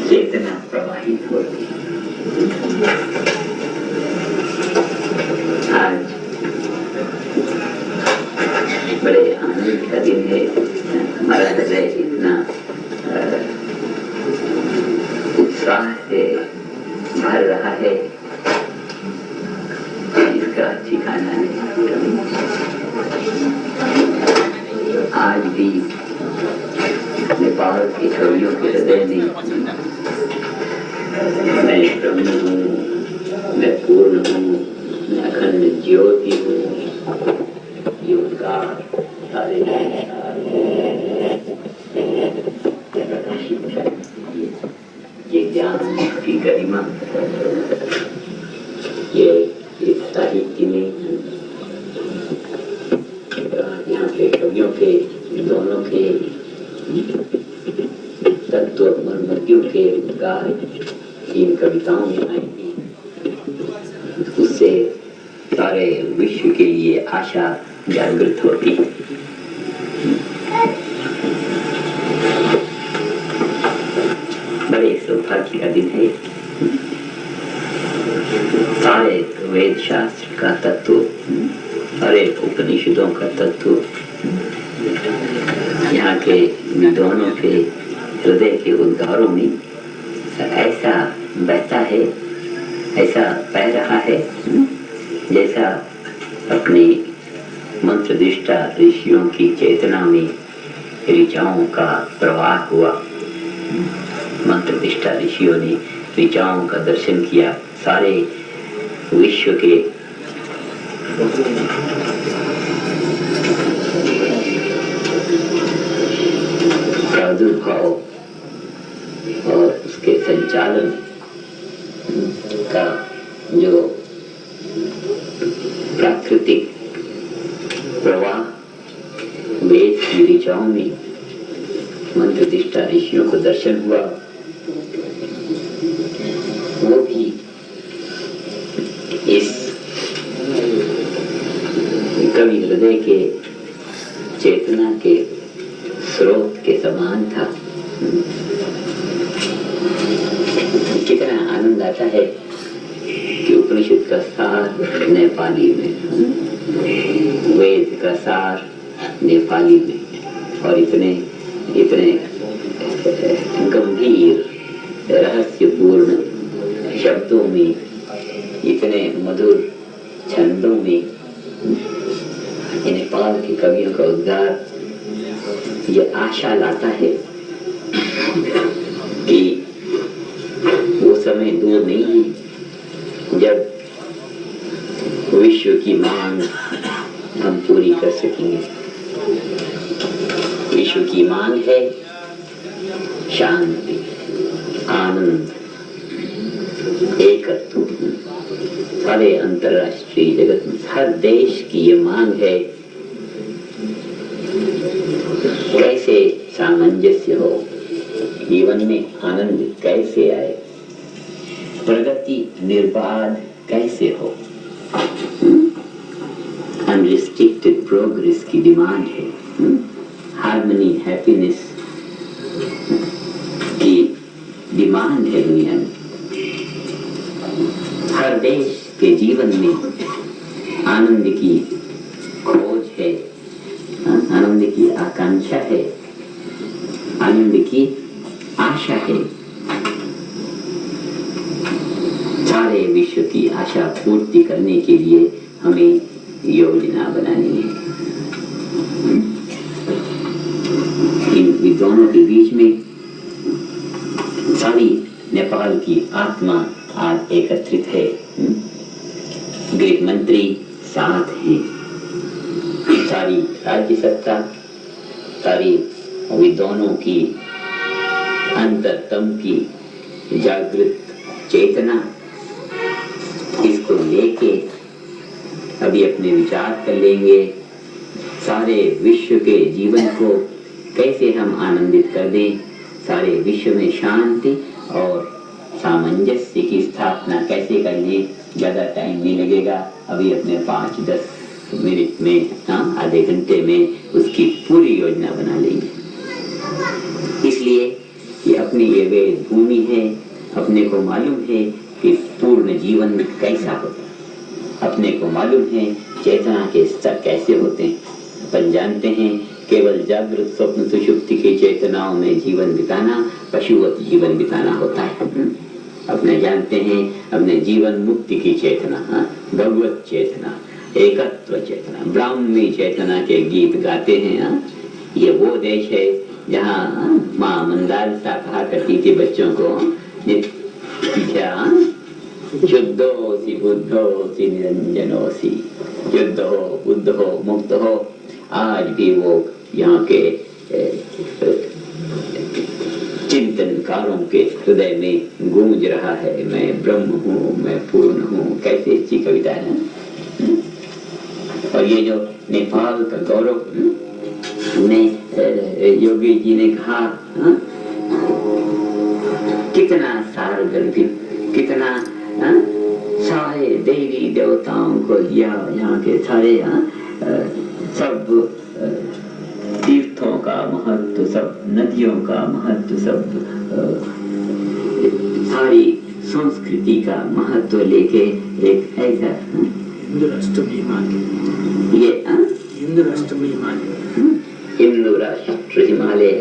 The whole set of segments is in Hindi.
चेतना प्रवाहित होती। आज बड़े आनंद का दिन है। हमारा हृदय इतना उत्साह से भर रहा है इसका ठिकाना नहीं। आज भी नेपाल के कवियों के हृदय में मैं ब्रह्म हूँ, मैं पूर्ण हूँ, मैं अखंड ज्योति हूँ, ये उनका सारे ये ज्ञान की गरिमा ये इस साहित्य में यहाँ के कवियों के दोनों के तत्व मर्मज्ञों के गाय इन कविताओं में आएंगी। उससे सारे विश्व के लिए आशा जागृत होती। बड़े सौभाग्य का दिन है। सारे वेद शास्त्र का तत्व, सारे उपनिषदों का तत्व यहाँ के विद्वानों के हृदय के उद्गारों में ऐसा बहता है, ऐसा बह रहा है जैसा अपने मंत्रदृष्टा ऋषियों की चेतना में ऋचाओं का प्रवाह हुआ। मंत्रदृष्टा ऋषियों ने ऋचाओं का दर्शन किया। सारे विश्व के प्रादुर्भाव और उसके संचालन का जो प्राकृतिक प्रवाह वेद की ऋचाओं में मंत्रदृष्टा ऋषियों को दर्शन हुआ, वो भी इस कवि हृदय के चेतना के स्रोत के समान था। कितना आनंद आता है कि उपनिषद का सार नेपाली में, वेद का सार नेपाली में, और इतने इतने गंभीर रहस्यपूर्ण शब्दों में, इतने मधुर छंदों में नेपाल के कवियों का उद्गार ये आशा लाता है कि वो समय दूर नहीं है जब विश्व की मांग हम पूरी कर सकेंगे। विश्व की मांग है शांति, आनंद, एकत्व। सारे अंतरराष्ट्रीय जगत में हर देश की ये मांग है कैसे सामंजस्य हो, जीवन में आनंद कैसे आए, प्रगति निर्बाध कैसे हो। अनरिस्ट्रिक्टेड प्रोग्रेस की डिमांड है, हार्मनी, हैप्पीनेस की डिमांड है दुनिया में। हर देश के जीवन में आनंद की खोज है, आनंद की आकांक्षा है, आनंद की आशा है। सारे विश्व की आशा पूर्ति करने के लिए हमें योजना बनानी है। इन विद्वानों के बीच में सारी नेपाल की आत्मा आज एकत्रित है। गृह मंत्री साथ हैं, सारी राज्य सत्ता, सारी विद्वानों की अंतरतम की जागृत चेतना, इसको लेके अभी अपने विचार कर लेंगे सारे विश्व के जीवन को कैसे हम आनंदित कर दें, सारे विश्व में शांति और सामंजस्य की स्थापना कैसे कर लें। ज्यादा टाइम नहीं लगेगा, अभी अपने 5-10 मिनट में, आधे घंटे में उसकी पूरी योजना बना लेंगे। इसलिए कि अपनी ये वेद भूमि है, अपने को मालूम है कि पूर्ण जीवन कैसा होता है, अपने को मालूम है चेतना के स्तर कैसे होते हैं। अपन जानते हैं केवल जागृत स्वप्न सुषुप्ति की चेतनाओं में जीवन बिताना पशुवत जीवन बिताना होता है। अपने जानते हैं अपने जीवन मुक्ति की चेतना, भगवत चेतना, एकत्व चेतना, ब्राह्मी चेतना के गीत गाते हैं। ये वो देश है जहाँ माँ मंदालसा कहा करती थी बच्चों को, क्या शुद्धोसी बुद्धोसी निरंजनोसी, शुद्ध हो बुद्ध हो मुक्त हो। आज भी वो यहाँ के चिंतनकारों के हृदय में गूंज रहा है, मैं ब्रह्म हूँ, मैं पूर्ण हूँ। कैसे अच्छी कविता है। और ये जो नेपाल का गौरव ने योगी जी ने कहा, कितना सारगर्भित, कितना सारे देवी देवताओं को यहाँ के सारे सब तीर्थों का महत्व, सब नदियों का महत्व, सब सारी संस्कृति का महत्व लेके एक ऐसा हिंदू राष्ट्र हिमालय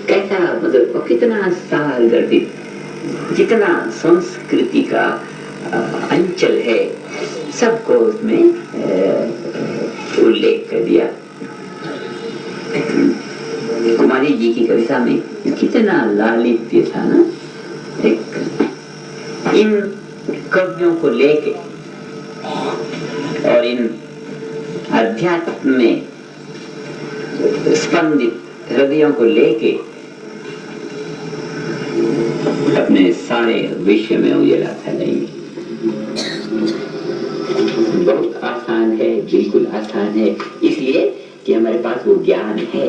कैसा, मतलब कितना सारगर्भित, कितना संस्कृति का अंचल है, सबको उसमें उल्लेख कर दिया। कुमारी जी की कविता में कितना लालित्य था ना। इन कवियों को लेके और इन अध्यात्म में स्पंदित हृदयों को लेके अपने सारे विश्व में उजाला फैलाएंगे। बहुत आसान है, बिल्कुल आसान है, इसलिए कि हमारे पास वो ज्ञान है,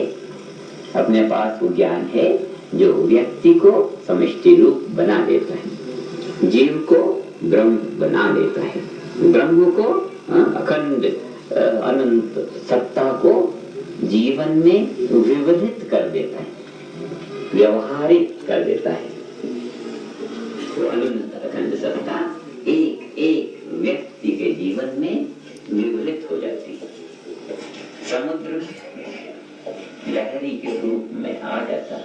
अपने पास वो ज्ञान है जो व्यक्ति को समष्टि रूप बना देता है, जीव को ब्रह्म बना देता है, ब्रह्म को अखंड अनंत सत्ता को जीवन में विविधित कर देता है, व्यवहारिक कर देता है। तो अनंत अखंड सत्ता एक एक व्यक्ति के जीवन में विविधित हो जाती है। समुद्र लहरी के रूप में आ जाता,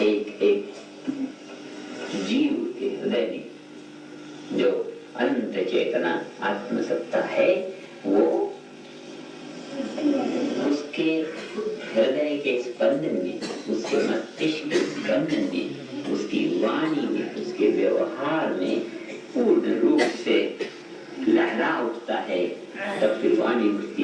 एक एक जीव के हृदय में जो अनंत चेतना आत्मसत्ता है, वो उसके हृदय के स्पंदन में, उसके मस्तिष्क के स्पंदन में, उसकी वाणी में, उसके व्यवहार में पूर्ण रूप से लहरा उठता है। तब फिर वाणी उसकी